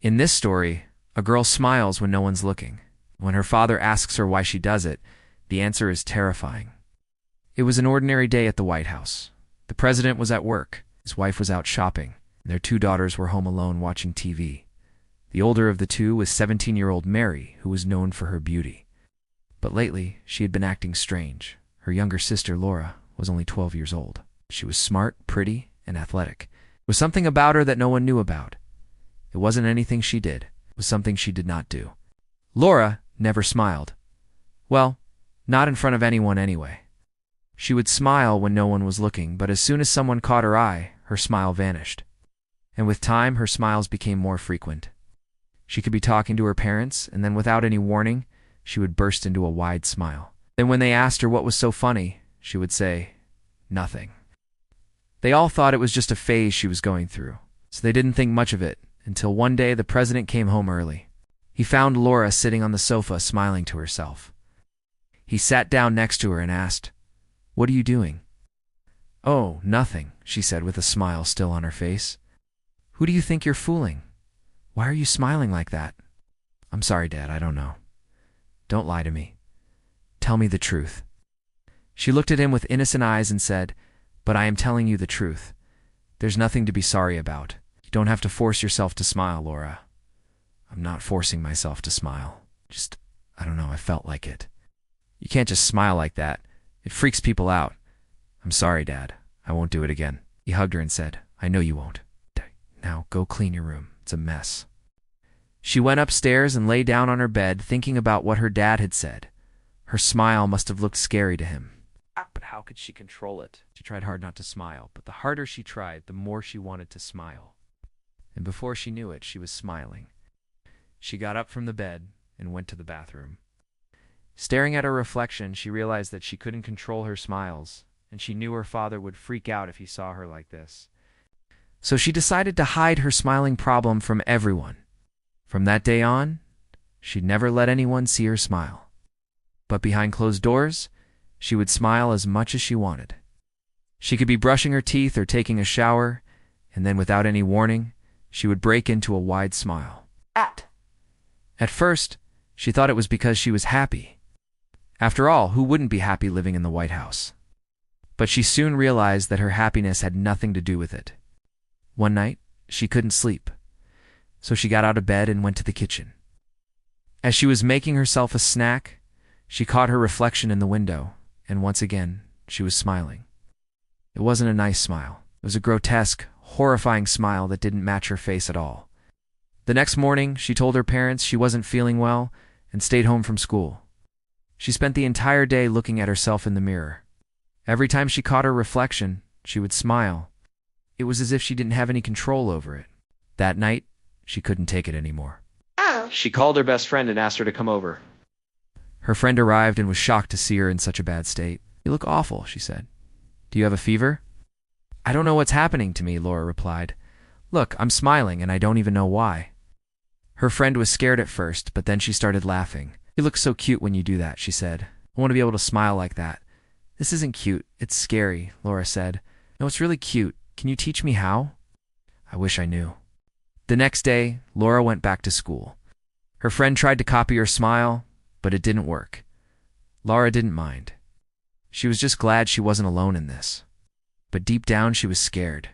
In this story, a girl smiles when no one's looking. When her father asks her why she does it, the answer is terrifying. It was an ordinary day at the White House. The president was at work, his wife was out shopping, and their two daughters were home alone watching TV. The older of the two was 17-year-old Mary, who was known for her beauty. But lately, she had been acting strange. Her younger sister, Laura, was only 12 years old. She was smart, pretty, and athletic. There was something about her that no one knew about. It wasn't anything she did. It was something she did not do. Laura never smiled. Well, not in front of anyone anyway. She would smile when no one was looking, but as soon as someone caught her eye, her smile vanished. And with time, her smiles became more frequent. She could be talking to her parents, and then without any warning, she would burst into a wide smile. Then when they asked her what was so funny, she would say, "Nothing." They all thought it was just a phase she was going through, so they didn't think much of it, until one day the president came home early. He found Laura sitting on the sofa smiling to herself. He sat down next to her and asked, "What are you doing?" "Oh, nothing," she said with a smile still on her face. "Who do you think you're fooling? Why are you smiling like that?" "I'm sorry, Dad, I don't know." "Don't lie to me. Tell me the truth." She looked at him with innocent eyes and said, "But I am telling you the truth. There's nothing to be sorry about. You don't have to force yourself to smile, Laura." "I'm not forcing myself to smile. I don't know, I felt like it." "You can't just smile like that. It freaks people out." "I'm sorry, Dad. I won't do it again." He hugged her and said, "I know you won't. Now go clean your room. It's a mess." She went upstairs and lay down on her bed thinking about what her dad had said. Her smile must have looked scary to him. But how could she control it? She tried hard not to smile, but the harder she tried, the more she wanted to smile. And before she knew it, she was smiling. She got up from the bed and went to the bathroom. Staring at her reflection, she realized that she couldn't control her smiles, and she knew her father would freak out if he saw her like this. So she decided to hide her smiling problem from everyone. From that day on, she'd never let anyone see her smile. But behind closed doors, she would smile as much as she wanted. She could be brushing her teeth or taking a shower, and then without any warning, she would break into a wide smile. At first, she thought it was because she was happy. After all, who wouldn't be happy living in the White House? But she soon realized that her happiness had nothing to do with it. One night, she couldn't sleep, so she got out of bed and went to the kitchen. As she was making herself a snack, she caught her reflection in the window, and once again, she was smiling. It wasn't a nice smile. It was a grotesque, horrifying smile that didn't match her face at all. The next morning, she told her parents she wasn't feeling well and stayed home from school. She spent the entire day looking at herself in the mirror. Every time she caught her reflection, she would smile. It was as if she didn't have any control over it. That night, she couldn't take it anymore. She called her best friend and asked her to come over. Her friend arrived and was shocked to see her in such a bad state. "You look awful," she said. "Do you have a fever?" "I don't know what's happening to me," Laura replied. "Look, I'm smiling and I don't even know why." Her friend was scared at first, but then she started laughing. "You look so cute when you do that," she said. "I want to be able to smile like that." "This isn't cute, it's scary," Laura said. "No, it's really cute. Can you teach me how?" "I wish I knew." The next day, Laura went back to school. Her friend tried to copy her smile, but it didn't work. Laura didn't mind. She was just glad she wasn't alone in this. But deep down, she was scared.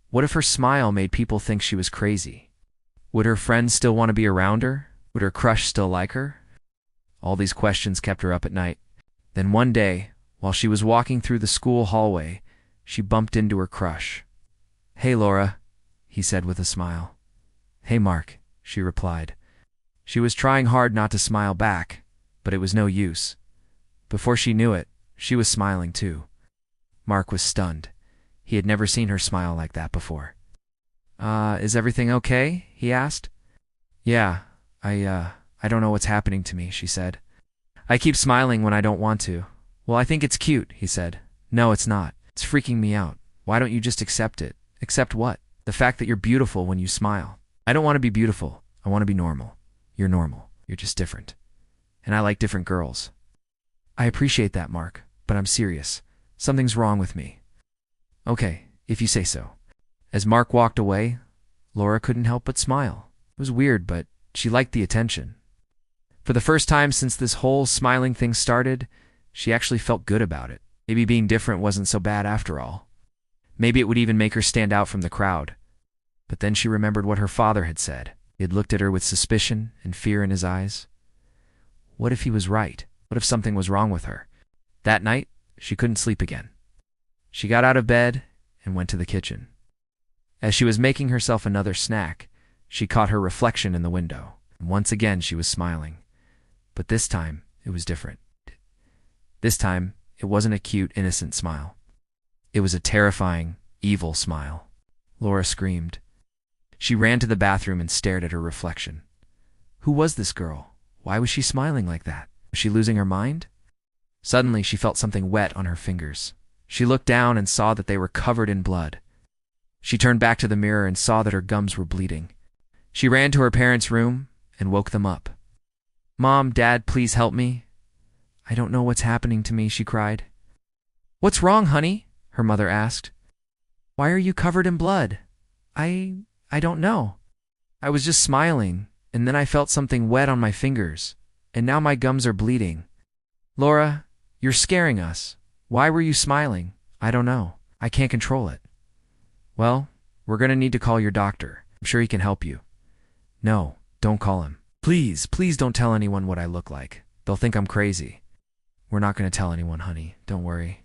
What if her smile made people think she was crazy? Would her friends still want to be around her? Would her crush still like her? All these questions kept her up at night. Then one day, while she was walking through the school hallway, she bumped into her crush. "Hey, Laura," he said with a smile. "Hey, Mark," she replied. She was trying hard not to smile back, but it was no use. Before she knew it, she was smiling too. Mark was stunned. He had never seen her smile like that before. Is everything okay?" he asked. "Yeah, I don't know what's happening to me," she said. "I keep smiling when I don't want to." "Well, I think it's cute," he said. "No, it's not. It's freaking me out. Why don't you just accept it?" "Accept what?" "The fact that you're beautiful when you smile." "I don't want to be beautiful. I want to be normal." "You're normal. You're just different. And I like different girls." "I appreciate that, Mark, but I'm serious. Something's wrong with me." "Okay, if you say so." As Mark walked away, Laura couldn't help but smile. It was weird, but she liked the attention. For the first time since this whole smiling thing started, she actually felt good about it. Maybe being different wasn't so bad after all. Maybe it would even make her stand out from the crowd. But then she remembered what her father had said. He had looked at her with suspicion and fear in his eyes. What if he was right? What if something was wrong with her? That night, she couldn't sleep again. She got out of bed and went to the kitchen. As she was making herself another snack, she caught her reflection in the window. And once again, she was smiling. But this time, it was different. This time, it wasn't a cute, innocent smile. It was a terrifying, evil smile. Laura screamed. She ran to the bathroom and stared at her reflection. Who was this girl? Why was she smiling like that? Was she losing her mind? Suddenly, she felt something wet on her fingers. She looked down and saw that they were covered in blood. She turned back to the mirror and saw that her gums were bleeding. She ran to her parents' room and woke them up. Mom, Dad, please help me. I don't know what's happening to me, she cried. What's wrong, honey? Her mother asked. Why are you covered in blood? I don't know. I was just smiling, and then I felt something wet on my fingers, and now my gums are bleeding. Laura, you're scaring us. Why were you smiling? I don't know. I can't control it. Well, we're going to need to call your doctor. I'm sure he can help you. No, don't call him. Please, please don't tell anyone what I look like. They'll think I'm crazy. We're not going to tell anyone, honey. Don't worry.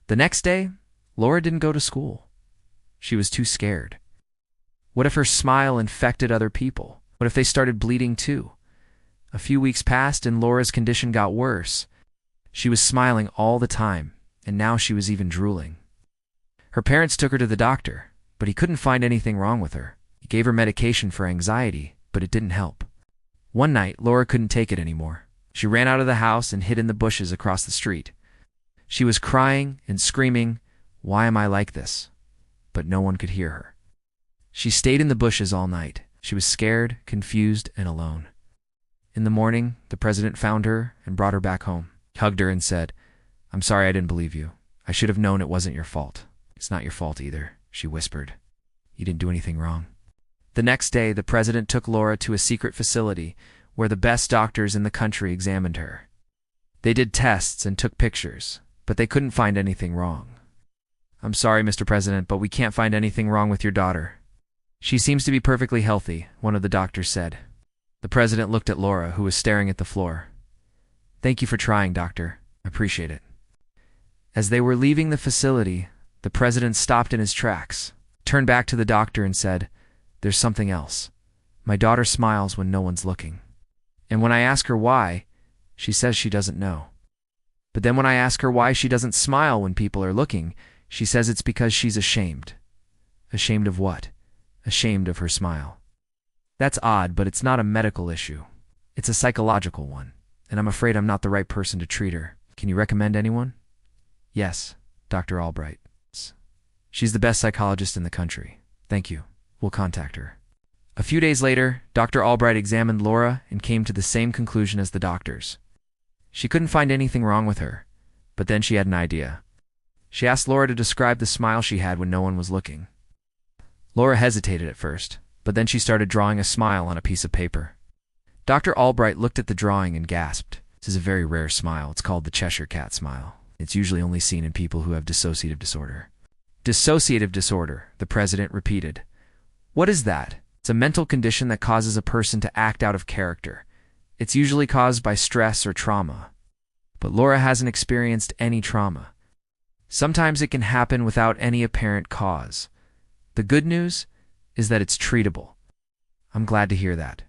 The next day, Laura didn't go to school. She was too scared. What if her smile infected other people? What if they started bleeding too? A few weeks passed and Laura's condition got worse. She was smiling all the time, and now she was even drooling. Her parents took her to the doctor, but he couldn't find anything wrong with her. He gave her medication for anxiety, but it didn't help. One night, Laura couldn't take it anymore. She ran out of the house and hid in the bushes across the street. She was crying and screaming, "Why am I like this?" But no one could hear her. She stayed in the bushes all night. She was scared, confused, and alone. In the morning, the president found her and brought her back home. He hugged her and said, "I'm sorry I didn't believe you. I should have known it wasn't your fault." "It's not your fault either," she whispered. "You didn't do anything wrong." The next day, the president took Laura to a secret facility where the best doctors in the country examined her. They did tests and took pictures, but they couldn't find anything wrong. "I'm sorry, Mr. President, but we can't find anything wrong with your daughter. She seems to be perfectly healthy," one of the doctors said. The president looked at Laura, who was staring at the floor. "Thank you for trying, doctor. I appreciate it." As they were leaving the facility, the president stopped in his tracks, turned back to the doctor and said, "There's something else. My daughter smiles when no one's looking. And when I ask her why, she says she doesn't know. But then when I ask her why she doesn't smile when people are looking, she says it's because she's ashamed." Ashamed of what? Ashamed of her smile. That's odd, but it's not a medical issue. It's a psychological one, and I'm afraid I'm not the right person to treat her. Can you recommend anyone? Yes, Dr. Albright. She's the best psychologist in the country. Thank you. We'll contact her. A few days later, Dr. Albright examined Laura and came to the same conclusion as the doctors. She couldn't find anything wrong with her, but then she had an idea. She asked Laura to describe the smile she had when no one was looking. Laura hesitated at first, but then she started drawing a smile on a piece of paper. Dr. Albright looked at the drawing and gasped. This is a very rare smile. It's called the Cheshire Cat smile. It's usually only seen in people who have dissociative disorder. Dissociative disorder, the president repeated. What is that? It's a mental condition that causes a person to act out of character. It's usually caused by stress or trauma. But Laura hasn't experienced any trauma. Sometimes it can happen without any apparent cause. The good news is that it's treatable. I'm glad to hear that.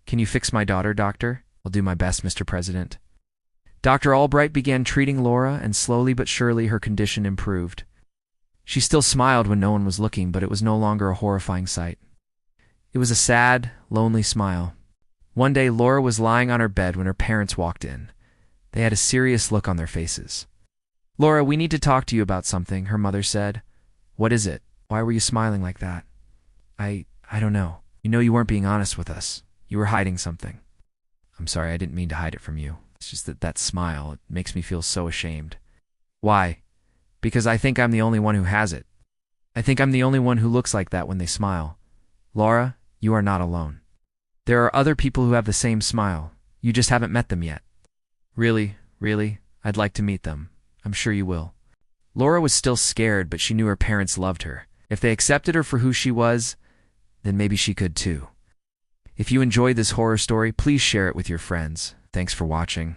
Can you fix my daughter, doctor? I'll do my best, Mr. President. Dr. Albright began treating Laura, and slowly but surely her condition improved. She still smiled when no one was looking, but it was no longer a horrifying sight. It was a sad, lonely smile. One day, Laura was lying on her bed when her parents walked in. They had a serious look on their faces. "Laura, we need to talk to you about something," her mother said. "What is it? Why were you smiling like that?" I don't know. You know you weren't being honest with us. You were hiding something." "I'm sorry, I didn't mean to hide it from you. It's just that smile, it makes me feel so ashamed." "Why?" "Because I think I'm the only one who has it. I think I'm the only one who looks like that when they smile. Laura, you are not alone." There are other people who have the same smile. You just haven't met them yet. Really, really, I'd like to meet them. I'm sure you will. Laura was still scared, but she knew her parents loved her. If they accepted her for who she was, then maybe she could too. If you enjoyed this horror story, please share it with your friends. Thanks for watching.